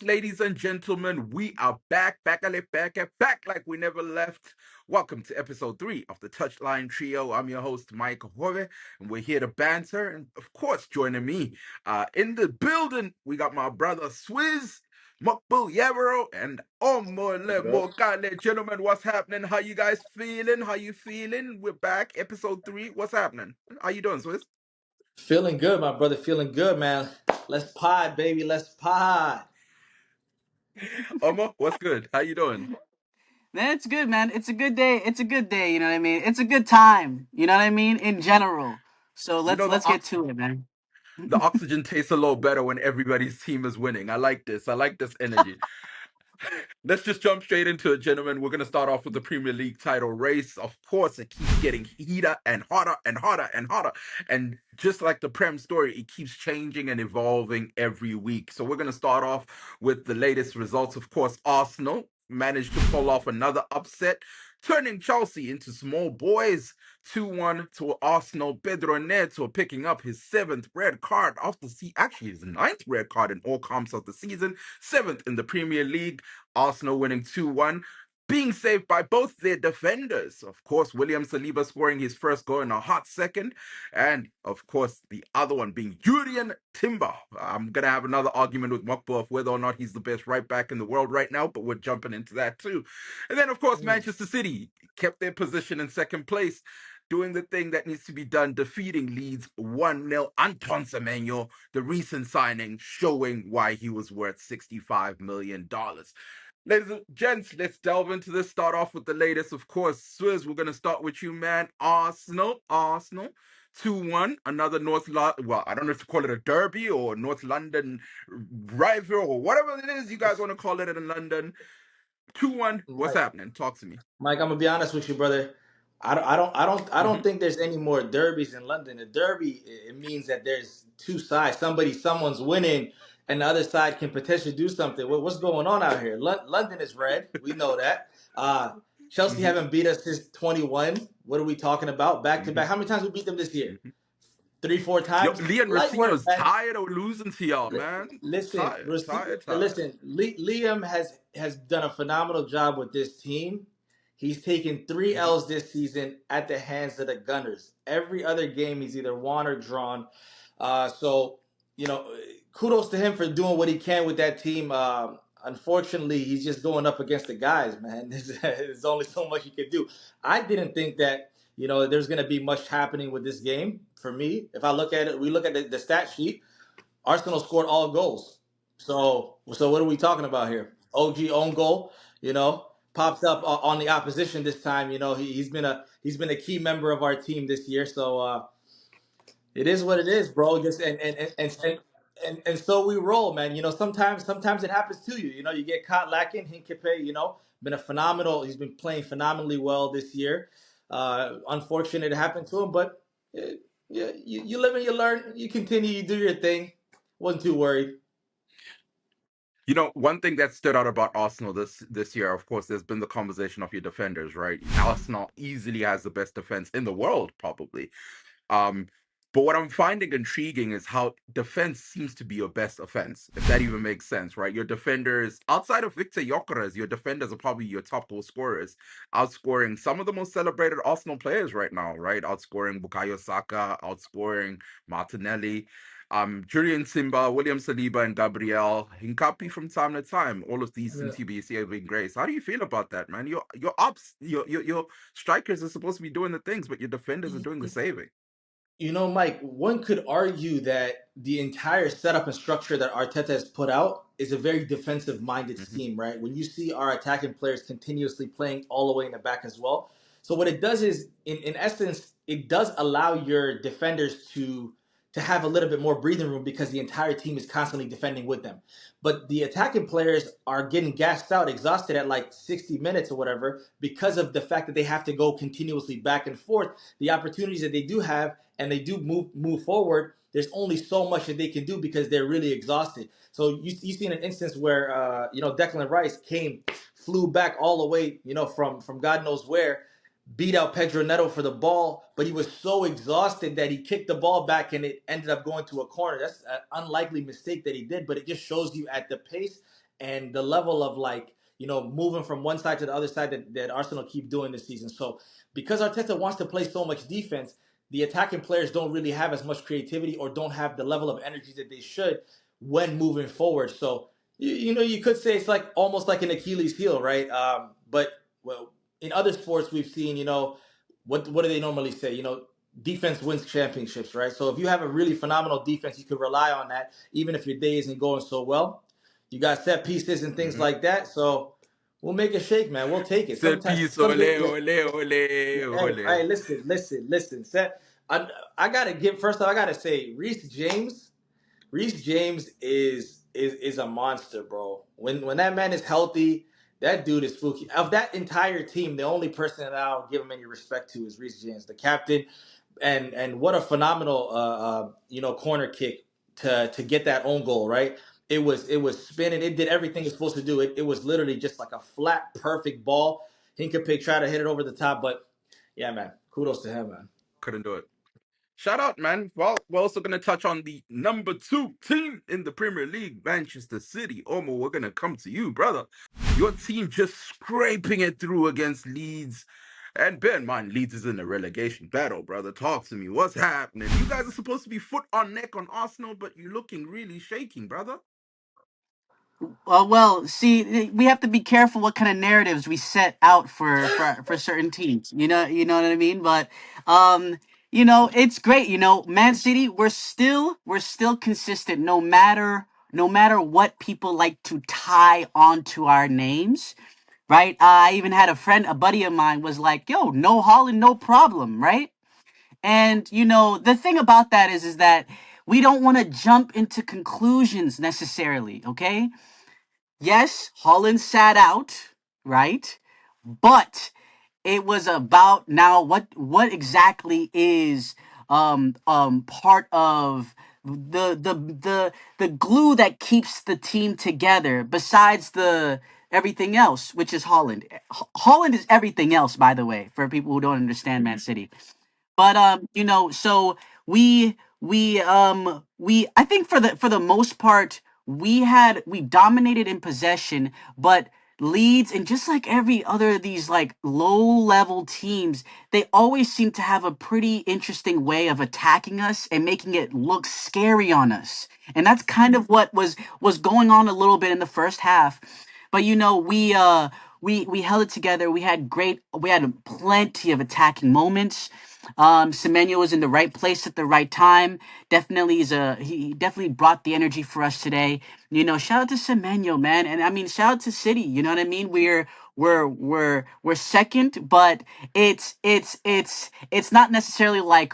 Yes, ladies and gentlemen, we are back like we never left. Welcome to episode 3 of the Touchline Trio. I'm your host, Mike Hove, and we're here to banter. And of course, joining me in the building, we got my brother Swizz, Muqbil Yabarow, and Bro. Omolemo Kale. Gentlemen, what's happening? How you guys feeling? How you feeling? We're back, episode 3. What's happening? How you doing, Swizz? Feeling good, my brother. Feeling good, man. Let's pod, baby. Let's pod. Omo, what's good? How you doing? Man, it's good, man. It's a good day. It's a good day. You know what I mean? It's a good time. You know what I mean? In general. So You let's know the let's get to it, man. the oxygen tastes a little better when everybody's team is winning. I like this. I like this energy. Let's just jump straight into it, gentlemen. We're going to start off with the Premier League title race. Of course, it keeps getting heater and hotter and hotter and hotter. And just like the Prem story, it keeps changing and evolving every week. So we're going to start off with the latest results. Of course, Arsenal managed to pull off another upset, turning Chelsea into small boys. 2-1 to Arsenal. Pedro Neto picking up his 7th red card after actually his 9th red card in all comps of the season, 7th in the Premier League. Arsenal winning 2-1, being saved by both their defenders. Of course, William Saliba scoring his first goal in a hot second. And, of course, the other one being Julian Timber. I'm going to have another argument with Muqbil of whether or not he's the best right back in the world right now, but we're jumping into that too. And then, of course, Manchester City kept their position in second place, doing the thing that needs to be done, defeating Leeds 1-0. Anton Semenyo, the recent signing, showing why he was worth $65 million. Ladies and gents, let's delve into this. Start off with the latest, of course. Swizz, we're going to start with you, man. Arsenal. 2-1, another well, I don't know if to call it a derby or North London rival or whatever it is you guys want to call it in London. 2-1, what's Mike, happening? Talk to me. Mike, I'm gonna be honest with you, brother. I don't Mm-hmm. think there's any more derbies in London. A derby it means that there's two sides. Someone's winning, and the other side can potentially do something. What's going on out here? London is red. We know that. Chelsea Mm-hmm. haven't beat us since 21. What are we talking about? Back to Mm-hmm. back. How many times we beat them this year? Mm-hmm. 3, 4 Yo, times. Leon Light work, Rosino's man. tired of losing to y'all, Li- man. Listen, Tired, tired, tired. listen. Liam has done a phenomenal job with this team. He's taken three Mm-hmm. L's this season at the hands of the Gunners. Every other game, he's either won or drawn. So you know, kudos to him for doing what he can with that team. Unfortunately, he's just going up against the guys, man. There's only so much he can do. I didn't think that there's going to be much happening with this game for me. If I look at it, we look at the stat sheet. Arsenal scored all goals. So what are we talking about here? OG own goal, pops up on the opposition this time. He's been a key member of our team this year. So it is what it is, bro. Just and so we roll, man. Sometimes it happens to you. You get caught lacking. Hinkepe, been a phenomenal. He's been playing phenomenally well this year. Unfortunate it happened to him, but yeah, you live and you learn. You continue. You do your thing. Wasn't too worried. You know, one thing that stood out about Arsenal this year, of course, there's been the conversation of your defenders, right? Arsenal easily has the best defense in the world, probably. Um, but what I'm finding intriguing is how defense seems to be your best offense, if that even makes sense, right? Your defenders, outside of Victor Gyökeres, your defenders are probably your top goal scorers, outscoring some of the most celebrated Arsenal players right now, right? Outscoring Bukayo Saka, outscoring Martinelli. Julian Simba, William Saliba, and Gabriel Hincapi from time to time. All of these seem Yeah. to be saving grace. How do you feel about that, man? Your ops, your strikers are supposed to be doing the things, but your defenders are doing the saving. Mike, one could argue that the entire setup and structure that Arteta has put out is a very defensive minded Mm-hmm. scheme, right? When you see our attacking players continuously playing all the way in the back as well. So what it does is in essence, it does allow your defenders to have a little bit more breathing room because the entire team is constantly defending with them. But the attacking players are getting gassed out, exhausted at like 60 minutes or whatever because of the fact that they have to go continuously back and forth. The opportunities that they do have and they do move forward, there's only so much that they can do because they're really exhausted. So you seen an instance where Declan Rice flew back all the way from God knows where, beat out Pedro Neto for the ball, but he was so exhausted that he kicked the ball back and it ended up going to a corner. That's an unlikely mistake that he did, but it just shows you at the pace and the level of moving from one side to the other side that Arsenal keep doing this season. So because Arteta wants to play so much defense, the attacking players don't really have as much creativity or don't have the level of energy that they should when moving forward. So you could say it's like almost like an Achilles heel, right? But well, in other sports we've seen, what do they normally say? Defense wins championships, right? So if you have a really phenomenal defense, you can rely on that, even if your day isn't going so well. You got set pieces and things Mm-hmm. like that. So we'll make it shake, man. We'll take it. Set Sometimes, piece, some ole, day, yeah. ole, ole, ole. Hey, listen. Set. I gotta give first off. I gotta say, Reece James. Reece James is a monster, bro. When that man is healthy, that dude is spooky. Of that entire team, the only person that I'll give him any respect to is Reece James, the captain, and what a phenomenal corner kick to get that own goal, right? It was spinning. It did everything it's supposed to do. It was literally just like a flat, perfect ball. Hinkapig tried to hit it over the top, but yeah, man, kudos to him, man. Couldn't do it. Shout out, man. Well, we're also going to touch on the number 2 team in the Premier League, Manchester City. Omo, we're going to come to you, brother. Your team just scraping it through against Leeds. And bear in mind, Leeds is in a relegation battle, brother. Talk to me. What's happening? You guys are supposed to be foot on neck on Arsenal, but you're looking really shaking, brother. Well, see, we have to be careful what kind of narratives we set out for certain teams. You know what I mean. But it's great. Man City, we're still consistent, no matter what people like to tie onto our names. Right? I even had a buddy of mine was like, "Yo, no Holland, no problem." Right? And the thing about that is that we don't want to jump into conclusions necessarily. Okay? Yes, Holland sat out, right? But it was about now what exactly is part of the glue that keeps the team together besides the everything else, which is Holland. Holland is everything else, by the way, for people who don't understand Man City. But so we I think for the most part we dominated in possession, but Leeds and just like every other of these like low level teams, they always seem to have a pretty interesting way of attacking us and making it look scary on us. And that's kind of what was going on a little bit in the first half. But we held it together. We had plenty of attacking moments. Semenyo was in the right place at the right time. He definitely brought the energy for us today. Shout out to Semenyo, man, and I mean shout out to City. You know what I mean? We're second, but it's not necessarily like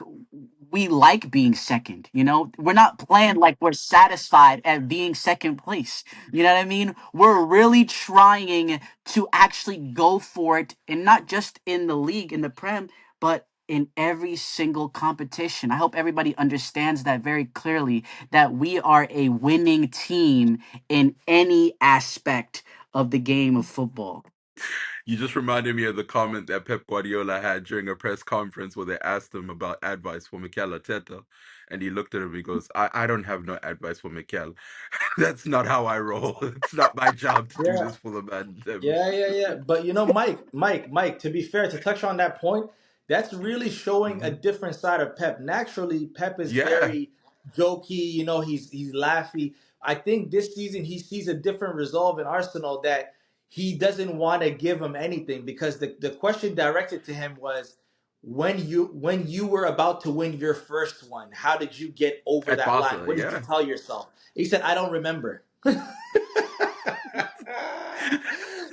we like being second. We're not playing like we're satisfied at being second place. You know what I mean? We're really trying to actually go for it, and not just in the league, in the Prem, but in every single competition. I hope everybody understands that very clearly, that we are a winning team in any aspect of the game of football. You just reminded me of the comment that Pep Guardiola had during a press conference where they asked him about advice for Mikel Arteta. And he looked at him and he goes, I don't have no advice for Mikel. That's not how I roll. It's not my job to do Yeah, this for the man. yeah. But Mike. To be fair, to touch on that point, that's really showing a Mhm. different side of Pep. Naturally, Pep is Yeah, very jokey. He's laughy. I think this season he sees a different resolve in Arsenal that he doesn't want to give him anything, because the question directed to him was, when you were about to win your first one, how did you get over at that line? Barca, What did you yeah. tell yourself? He said, I don't remember.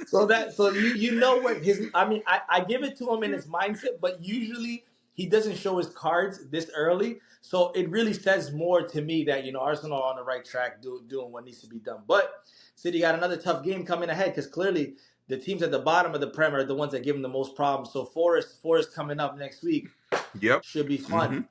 So you know what his I mean I give it to him in his mindset, but usually he doesn't show his cards this early. So it really says more to me that Arsenal are on the right track, doing what needs to be done. But City got another tough game coming ahead, because clearly the teams at the bottom of the Prem are the ones that give them the most problems. So Forest coming up next week Yep. should be fun. hmm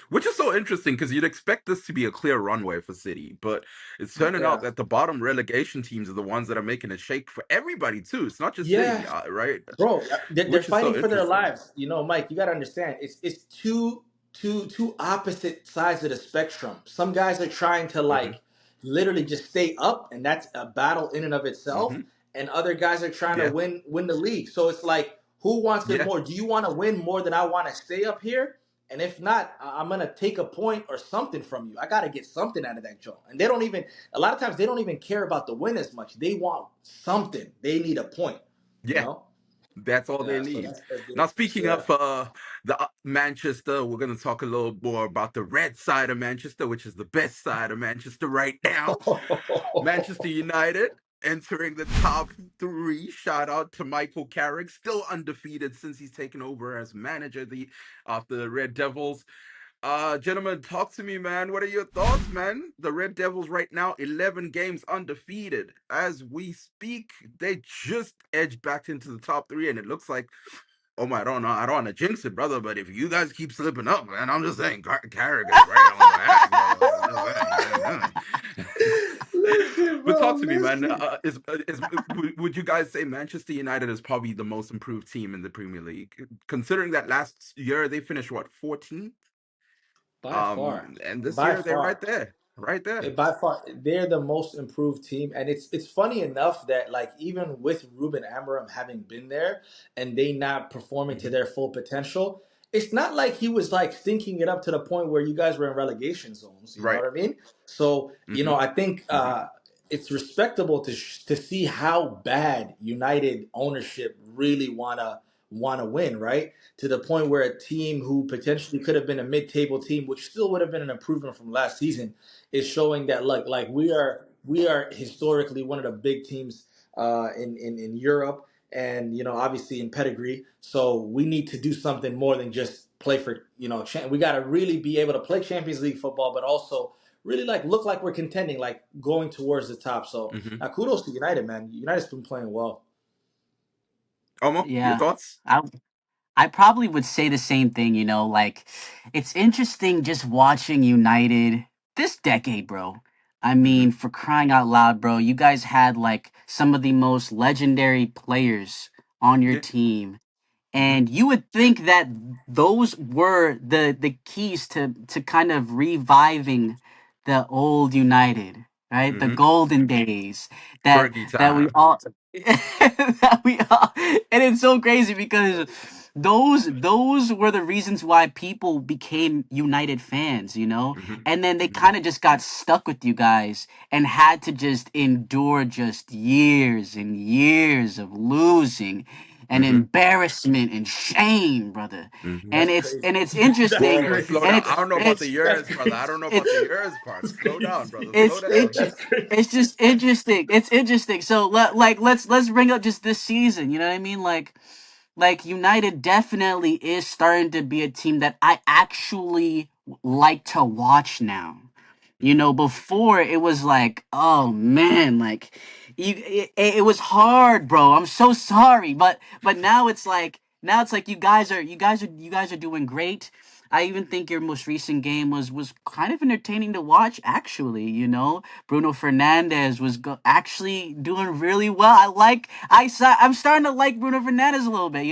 Which is so interesting because you'd expect this to be a clear runway for City, but it's turning out Yeah. that the bottom relegation teams are the ones that are making a shake for everybody too. It's not just City, Yeah. right? Bro, they're Which is so fighting for their interesting. lives. Mike, you got to understand. It's two opposite sides of the spectrum. Some guys are trying to hmm literally just stay up, and that's a battle in and of itself. Hmm. And other guys are trying to Yeah. win the league. So it's like, who wants it Yeah. more? Do you want to win more than I want to stay up here? And if not, I'm gonna take a point or something from you. I gotta get something out of that joint. And they don't even, a lot of times they don't even care about the win as much. They want something. They need a point. You Yeah. know? That's all they Yeah. So need. that's the Now, difference. speaking Yeah. of the Manchester, we're going to talk a little more about the red side of Manchester, which is the best side of Manchester right now. Manchester United entering the top three. Shout out to Michael Carrick, still undefeated since he's taken over as manager of the Red Devils. Gentlemen, talk to me, man. What are your thoughts, man? The Red Devils right now, 11 games undefeated. As we speak, they just edged back into the top three, and it looks like, oh my, I don't know, I don't want to jinx it, brother, but if you guys keep slipping up, man, I'm just saying, Carrick is right on the ass, brother. I'm just saying, man. Listen, But bro. talk to me, man. Listen. Would you guys say Manchester United is probably the most improved team in the Premier League, considering that last year they finished what 14th? By far. And this By year they're right far. there, right there. By far, they're the most improved team, and it's funny enough that like even with Ruben Amorim having been there and they not performing to Hmm. their full potential, it's not like he was like stinking it up to the point where you guys were in relegation zones. You know Right. what I mean? So Hmm. I think Hmm. it's respectable to see how bad United ownership really wanna win, right? To the point where a team who potentially could have been a mid-table team, which still would have been an improvement from last season, is showing that like we are historically one of the big teams in Europe, and obviously in pedigree. So we need to do something more than just play for we got to really be able to play Champions League football, but also really like look like we're contending, like going towards the top. So Hmm. now kudos to United, man. United's been playing well. Omo, your Yeah. thoughts? I probably would say the same thing, like it's interesting just watching United this decade, bro. I Hmm. mean, for crying out loud, bro, you guys had like some of the most legendary players on your Yeah. team. Hmm. And you would think that those were the keys to kind of reviving the old United, right? The Hmm. golden days Fergie that we time. all that we all, and it's so crazy because those were the reasons why people became United fans, Hmm. and then they Hmm. kind of just got stuck with you guys and had to just endure just years and years of losing and Hmm. embarrassment and shame, brother. Hmm. And That's it's crazy. and it's That's interesting, Whoa, slow and crazy. down. it's I don't know about the That's years, brother. I crazy. don't know about the it's years part. That's Slow down, brother. crazy. Slow it's down. it's That's crazy. it's just interesting. It's interesting. So let's bring up just this season. You know what I mean? Like United definitely is starting to be a team that I actually like to watch now. Hmm. Before it was like, oh man, like it was hard, bro. I'm so sorry, but now it's like you guys are doing great. I even think your most recent game was kind of entertaining to watch. Actually, Bruno Fernandez was actually doing really well. I'm starting to like Bruno Fernandez a little bit.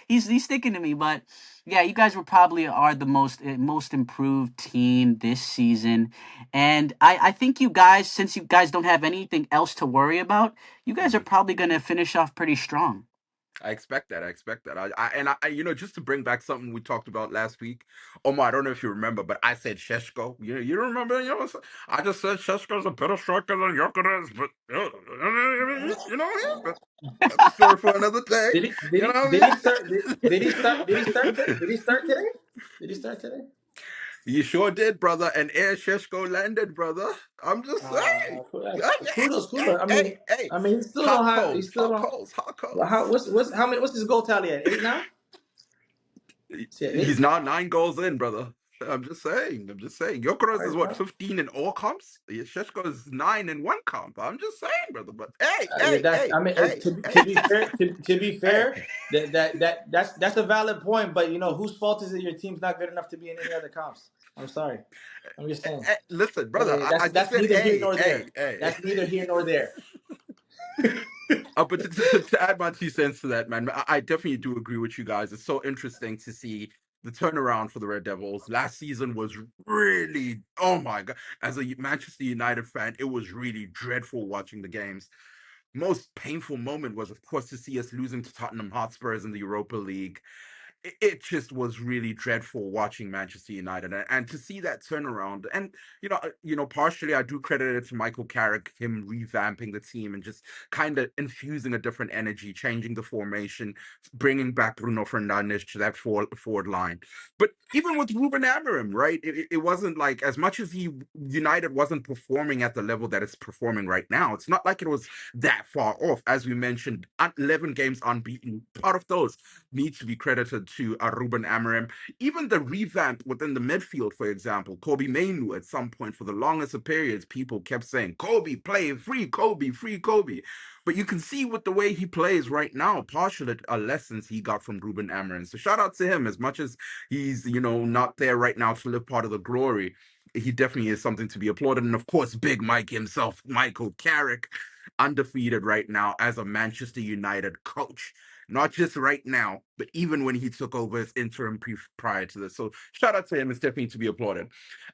He's sticking to me, but yeah, you guys were probably are the most improved team this season, and I think you guys, since you guys don't have anything else to worry about, you guys are Hmm. probably gonna finish off pretty strong. I expect that. I expect that. Just to bring back something we talked about last week. Omar, I don't know if you remember, but I said Sheshko. You don't remember? I just said Sheshko's a better striker than Gyökeres, but but that's a story for another day. Did he did You know he what did he start I did he start today? Did he start today? You sure did, brother. And Air Sheshko landed, brother. I'm just saying. Kudos. Hey. I mean, he still don't Hot have. He coals, still hot don't. coals, hot Well, coals. what's his goal tally at? 8 now? Is he at He's 8? now 9 goals in, brother. I'm just saying. I'm just saying. All Gyökeres is right, what bro. 15 in all comps. Sheshko is 9 in one comp. I'm just saying, brother. But hey, Yeah, hey, that's. hey, I mean, hey, to be fair, to be hey, fair, that's a valid point. But whose fault is it? Your team's not good enough to be in any other comps. I'm sorry. I'm just saying. Listen, brother. Hey, I just that's said, neither here hey, nor hey, there. hey. That's neither here nor there. But to add my 2 cents to that, man, I definitely do agree with you guys. It's so interesting to see the turnaround for the Red Devils last season was really, oh my god. As a Manchester United fan, it was really dreadful watching the games. Most painful moment was, of course, to see us losing to Tottenham Hotspurs in the Europa League. It just was really dreadful watching Manchester United, and to see that turnaround. And partially I do credit it to Michael Carrick, him revamping the team and just kind of infusing a different energy, changing the formation, bringing back Bruno Fernandes to that forward line. But even with Ruben Amorim, right? It wasn't like, as much as he United wasn't performing at the level that it's performing right now. It's not like it was that far off. As we mentioned, 11 games unbeaten. Part of those needs to be credited to Ruben Amorim. Even the revamp within the midfield, for example, Kobe Mainu, at some point for the longest of periods, people kept saying, Kobe, play free Kobe, free Kobe. But you can see with the way he plays right now, partially lessons he got from Ruben Amorim. So shout out to him. As much as he's, not there right now to live part of the glory, he definitely is something to be applauded. And of course, Big Mike himself, Michael Carrick, undefeated right now as a Manchester United coach. Not just right now, but even when he took over as interim prior to this. So shout out to him. It's definitely to be applauded.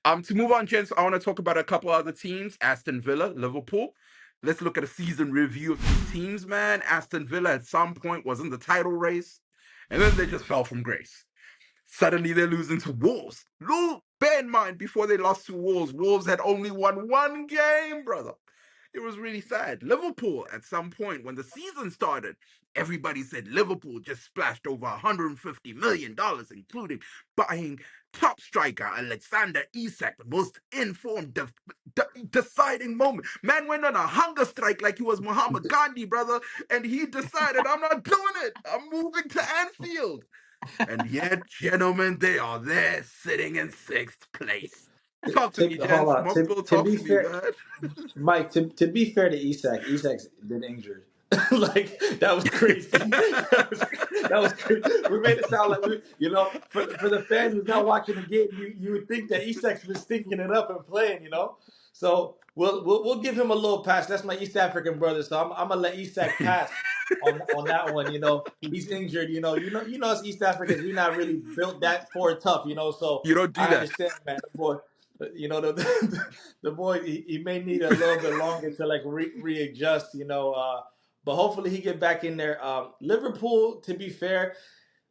To move on, gents, I want to talk about a couple other teams. Aston Villa, Liverpool. Let's look at a season review of these teams, man. Aston Villa at some point was in the title race, and then they just fell from grace. Suddenly they're losing to Wolves. Bear in mind, before they lost to Wolves, Wolves had only won one game, brother. It was really sad. Liverpool, at some point when the season started, everybody said Liverpool just splashed over $150 million, including buying top striker Alexander Isak, the most informed, deciding moment. Man went on a hunger strike like he was Muhammad Gandhi, brother, and he decided, I'm not doing it. I'm moving to Anfield. And yet, gentlemen, they are there sitting in sixth place. Talk to me, Hold gents. on. Muqbil, To talk be to me, fair, man. Mike, to be fair to Isak, Isak's been injured. Like that was crazy. That was crazy. We made it sound like for the fan who's not watching the game, you would think that Isak's been stinking it up and playing. So we'll give him a little pass. That's my East African brother, so I'm gonna let Isak pass on that one. He's injured. Us East Africans, we're not really built that for tough. So You don't do I that. understand, man. The boy, the boy, he may need a little bit longer to like readjust, but hopefully he get back in there. Liverpool, to be fair,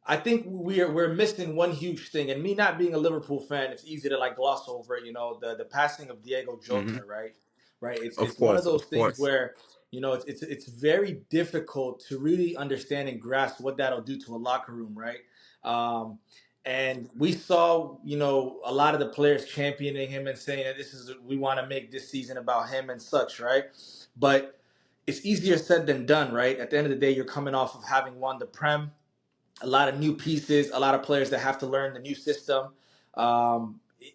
I think we're missing one huge thing, and me not being a Liverpool fan, it's easy to like gloss over it. The passing of Diego Hmm. Jota, right? Right. It's Of it's one of course, those of things course. where it's very difficult to really understand and grasp what that'll do to a locker room, right? Um, and we saw, a lot of the players championing him and saying that we want to make this season about him and such, right? But it's easier said than done, right? At the end of the day, you're coming off of having won the Prem, a lot of new pieces, a lot of players that have to learn the new system.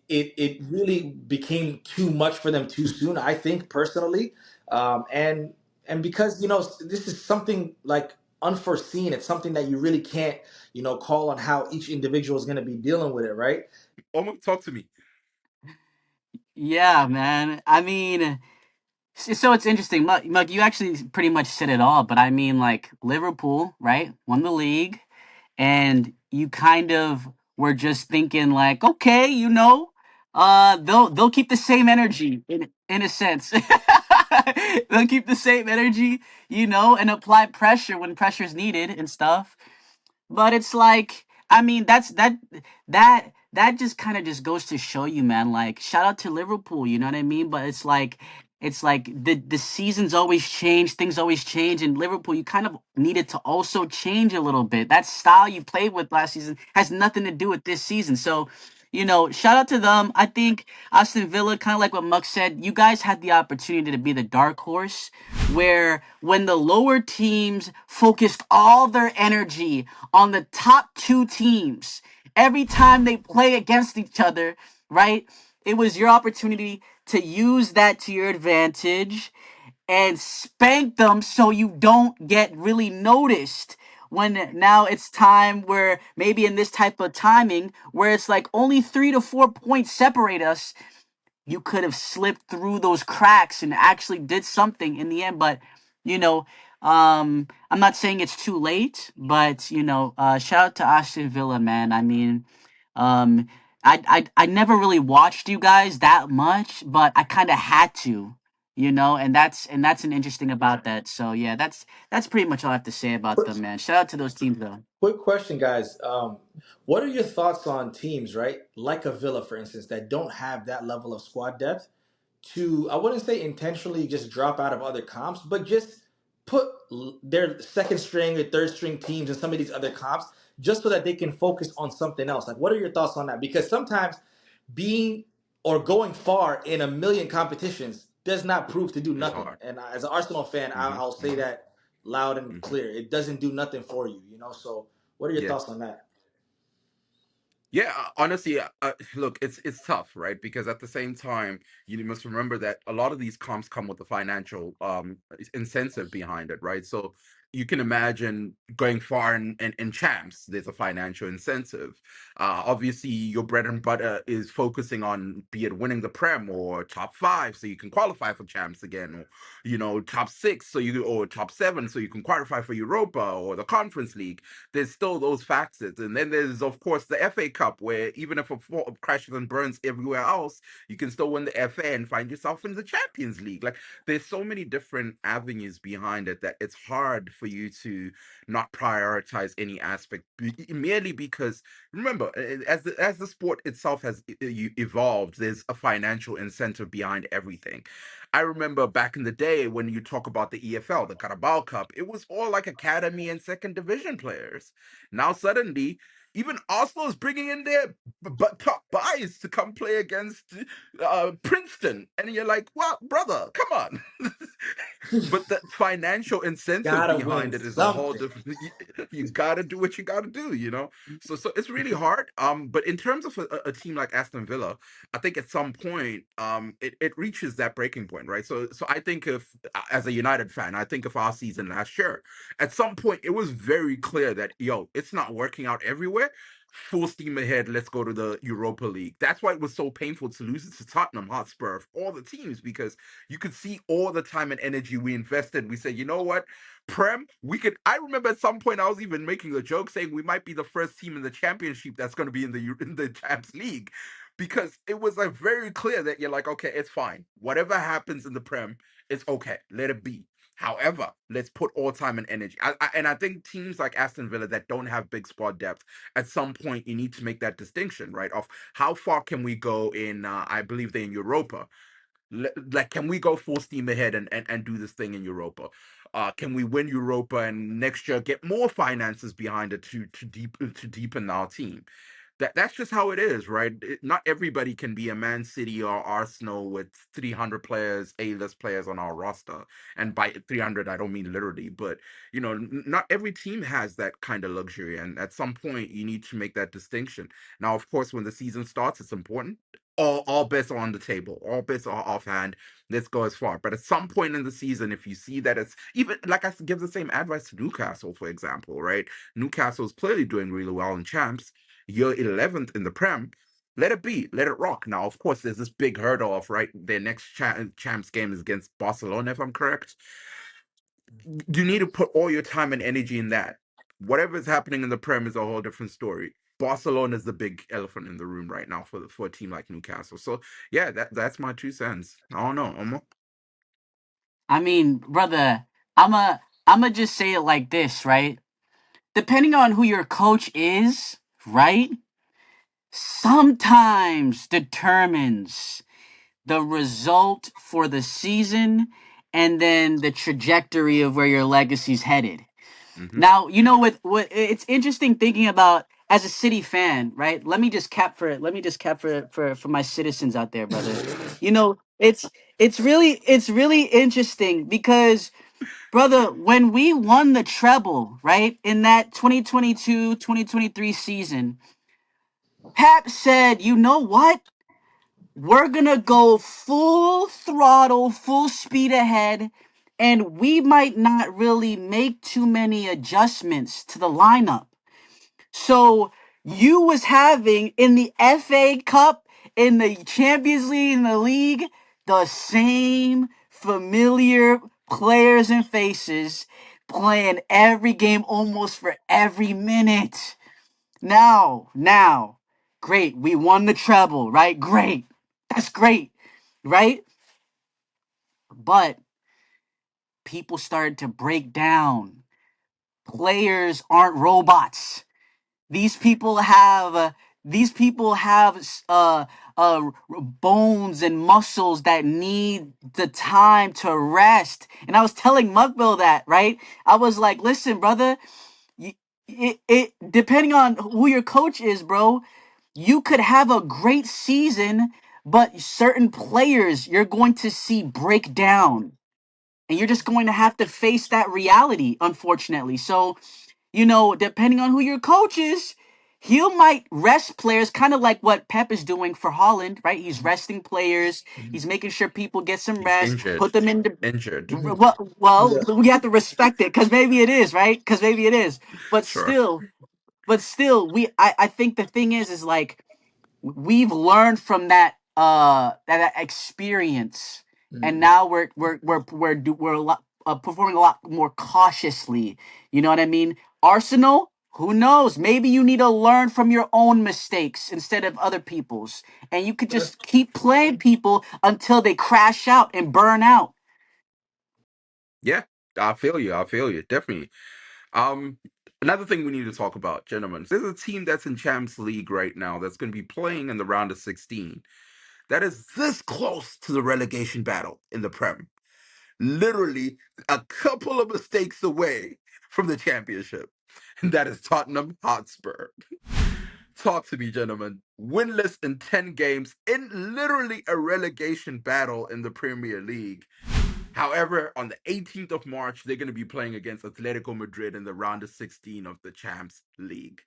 It really became too much for them too soon, I think personally, and because this is something like unforeseen. It's something that you really can't call on how each individual is going to be dealing with it, right? Almost talk to me. Yeah, man. I mean, so it's interesting. Mug, you actually pretty much said it all. But I mean, like Liverpool, right? Won the league, and you kind of were just thinking like, okay, they'll keep the same energy in a sense. They'll keep the same energy, and apply pressure when pressure's needed and stuff. But it's like, I mean, that just kind of just goes to show you, man. Like, shout out to Liverpool, you know what I mean? But it's like the seasons always change, things always change, and Liverpool, you kind of needed to also change a little bit. That style you played with last season has nothing to do with this season. So, shout out to them. I think Aston Villa, kind of like what Muck said, you guys had the opportunity to be the dark horse, where when the lower teams focused all their energy on the top two teams, every time they play against each other, right? It was your opportunity to use that to your advantage and spank them so you don't get really noticed when now it's time where maybe in this type of timing where it's like only 3 to 4 points separate us, you could have slipped through those cracks and actually did something in the end. But you know, I'm not saying it's too late, but shout out to Aston Villa, man. I mean, Um, I never really watched you guys that much, but I kind of had to, and that's an interesting about that. So yeah, that's pretty much all I have to say about Quick, them, man. Shout out to those teams though. quick question, guys. What are your thoughts on teams, right? Like a Villa, for instance, that don't have that level of squad depth to, I wouldn't say intentionally just drop out of other comps, but just put their second string or third string teams in some of these other comps just so that they can focus on something else. Like, what are your thoughts on that? Because sometimes being or going far in a million competitions does not prove to do It's nothing. hard. And as an Arsenal fan, Hmm. I'll say Hmm. that loud and Hmm. clear. It doesn't do nothing for you, you know? So, what are your Yeah. thoughts on that? Yeah, honestly, look, it's tough, right? Because at the same time, you must remember that a lot of these comps come with a financial incentive behind it, right? So you can imagine going far in champs, there's a financial incentive. Obviously, your bread and butter is focusing on be it winning the Prem or top five, so you can qualify for champs again, or top six, so you or top seven, so you can qualify for Europa or the Conference League. There's still those factors. And then there's, of course, the FA Cup, where even if a crashes and burns everywhere else, you can still win the FA and find yourself in the Champions League. Like, there's so many different avenues behind it that it's hard for you to not prioritize any aspect merely because, remember, as the sport itself has evolved, there's a financial incentive behind everything. I remember back in the day when you talk about the EFL, the Carabao Cup, it was all like academy and second division players. Now suddenly, even Arsenal is bringing in their top buys to come play against Princeton, and you're like, "Well, brother, come on." But the financial incentive Gotta win behind it is a whole something. different. You gotta do what you gotta do, you know. So it's really hard. But in terms of a team like Aston Villa, I think at some point, it reaches that breaking point, right? So I think if, as a United fan, I think of our season last year, at some point it was very clear that it's not working out everywhere. Full steam ahead. Let's go to the Europa League. That's why it was so painful to lose it to Tottenham Hotspur of all the teams because you could see all the time and energy we invested. We said, you know what, Prem, we could. I remember at some point I was even making a joke saying we might be the first team in the championship that's going to be in the Champions League, because it was like very clear that you're like, okay, it's fine. Whatever happens in the Prem, it's okay. Let it be. However, let's put all time and energy. And I think teams like Aston Villa that don't have big squad depth, at some point you need to make that distinction, right? Of how far can we go in? I believe they're in Europa. Like, can we go full steam ahead and do this thing in Europa? Can we win Europa and next year get more finances behind it to deepen our team? That's just how it is, right? Not everybody can be a Man City or Arsenal with 300 players, A-list players on our roster. And by 300, I don't mean literally, but not every team has that kind of luxury. And at some point, you need to make that distinction. Now, of course, when the season starts, it's important. All bets are on the table. All bets are offhand. Let's go as far. But at some point in the season, if you see that it's even like I give the same advice to Newcastle, for example, right? Newcastle is clearly doing really well in champs. You're 11th in the Prem. Let it be. Let it rock. Now, of course, there's this big hurdle of right. Their next champs game is against Barcelona, if I'm correct. You need to put all your time and energy in that. Whatever is happening in the Prem is a whole different story. Barcelona is the big elephant in the room right now for a team like Newcastle. So yeah, that's my 2 cents. I don't know, Omar. I mean, brother, I'm a just say it like this, right? Depending on who your coach is, right? Sometimes determines the result for the season and then the trajectory of where your legacy's headed. Mm-hmm. Now, what it's interesting thinking about as a City fan, right? Let me just cap for my citizens out there, brother. It's really interesting because, brother, when we won the treble, right? In that 2022-2023 season, Pep said, "You know what? We're gonna go full throttle, full speed ahead, and we might not really make too many adjustments to the lineup." So you was having in the FA Cup, in the Champions League, in the league, the same familiar players and faces playing every game almost for every minute. Now, Great. We won the treble, right? Great. That's great, right? But people started to break down. Players aren't robots. These people have these people have bones and muscles that need the time to rest. And I was telling Muqbil that, right? I was like, listen, brother, it depending on who your coach is, bro, you could have a great season, but certain players you're going to see break down. And you're just going to have to face that reality, unfortunately. So, depending on who your coach is, he might rest players, kind of like what Pep is doing for Holland, right? He's resting players. Mhm. He's making sure people get some He's rest, injured. put them in the. Injured. Mhm. Well, Yeah, we have to respect it because maybe it is, right? Because maybe it is, but Sure. still, I think the thing is like we've learned from that experience, and Mhm. now we're performing a lot more cautiously. You know what I mean? Arsenal, who knows? Maybe you need to learn from your own mistakes instead of other people's, and you could just keep playing people until they crash out and burn out. Yeah, I feel you. I feel you. Definitely. Um, Another thing we need to talk about, gentlemen. There's a team that's in Champions League right now that's going to be playing in the round of 16. That is this close to the relegation battle in the Prem. Literally a couple of mistakes away from the championship. And that is Tottenham Hotspur. Talk to me, gentlemen. Winless in 10 games in literally a relegation battle in the Premier League. However, on the 18th of March, they're going to be playing against Atletico Madrid in the round of 16 of the Champs League.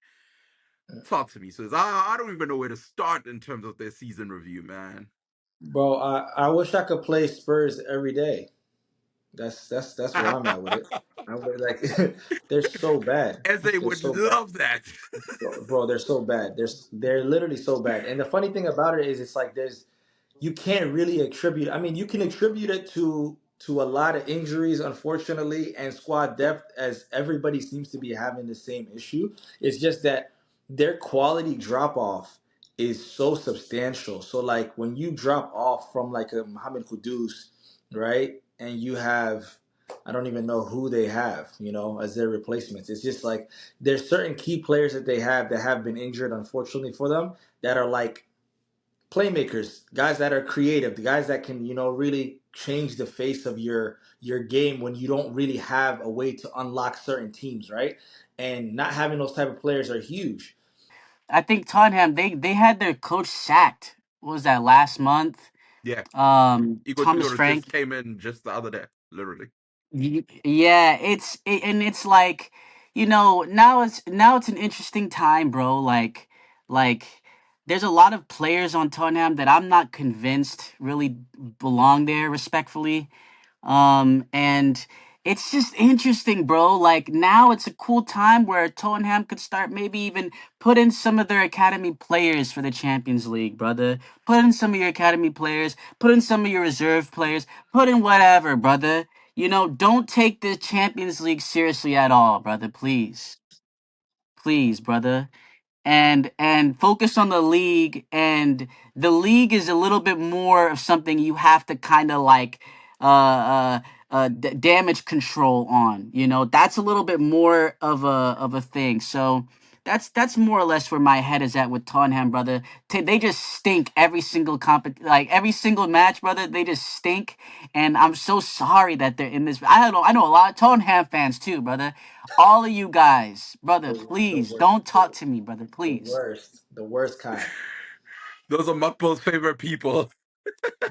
Talk to me, sis. I don't even know where to start in terms of their season review, man. bro. I wish I could play Spurs every day. That's where I'm at with it. I'm like, they're so bad. As they They're would so bad. love that. Bro, they're so bad. They're literally so bad. And the funny thing about it is, it's like you can't really attribute. I mean, you can attribute it to a lot of injuries, unfortunately, and squad depth, as everybody seems to be having the same issue. It's just that their quality drop off is so substantial. So like when you drop off from like a Mohamed Kudus, right, and you have, I don't even know who they have, as their replacements. It's just like there's certain key players that they have that have been injured, unfortunately for them, that are like playmakers, guys that are creative, the guys that can, really change the face of your game when you don't really have a way to unlock certain teams, right? And not having those type of players are huge. I think Tottenham they had their coach sacked. What was that last month? Yeah, Thomas Igor just Frank. came in just the other day, literally. Yeah, and it's like, now it's an interesting time, bro. Like there's a lot of players on Tottenham that I'm not convinced really belong there, respectfully. And it's just interesting, bro. Like now it's a cool time where Tottenham could start maybe even put in some of their academy players for the Champions League, brother. Put in some of your academy players, put in some of your reserve players, put in whatever, brother. Don't take the Champions League seriously at all, brother. Please. Please, brother, and focus on the league. And the league is a little bit more of something you have to kind of like damage control on. That's a little bit more of a thing. So that's more or less where my head is at with Tottenham, brother. They just stink every single like every single match, brother. They just stink, and I'm so sorry that they're in this. I know a lot of Tottenham fans too, brother. All of you guys, brother, The please worst, don't talk to me, brother, please. the worst kind. Those are Mukbal's favorite people.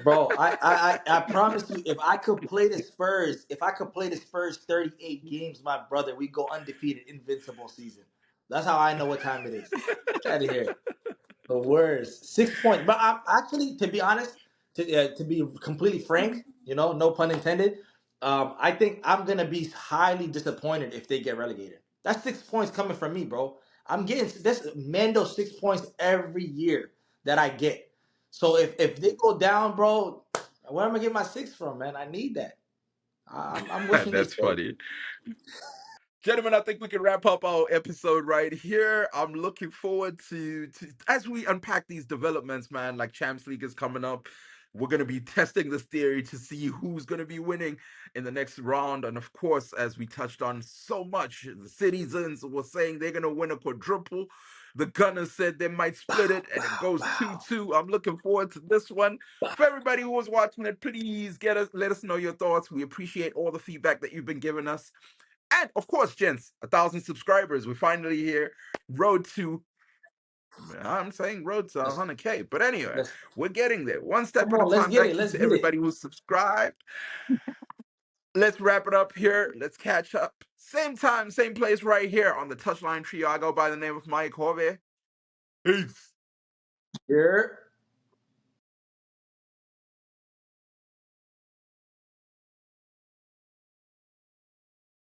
Bro, I promise you, if I could play the Spurs 38 games, my brother, we go undefeated, invincible season. That's how I know what time it is. Get out of here. The worst. 6 points. But I'm actually, to be honest, to be completely frank, no pun intended. I think I'm gonna be highly disappointed if they get relegated. That's 6 points coming from me, bro. I'm getting this Mando 6 points every year that I get. So if they go down, bro, where am I getting my six from, man? I need that. I'm wishing they That's stay. funny. Gentlemen, I think we can wrap up our episode right here. I'm looking forward to as we unpack these developments, man. Like Champions League is coming up. We're gonna be testing this theory to see who's gonna be winning in the next round. And of course, as we touched on so much, the citizens were saying they're gonna win a quadruple. The Gunners said they might split it, and it goes Wow. 2-2. I'm looking forward to this one. For everybody who was watching it, please let us know your thoughts. We appreciate all the feedback that you've been giving us. And of course, gents, 1,000 subscribers. We're finally here. Road to, I'm saying road to Let's 100K. But anyway, let's we're getting there. One come step at a on. Let's time. get it. Thank you Let's to get it. everybody who's subscribed. Let's wrap it up here. Let's catch up. Same time, same place right here on the Touchline Trio. I go by the name of Mike Hove. Peace. Here.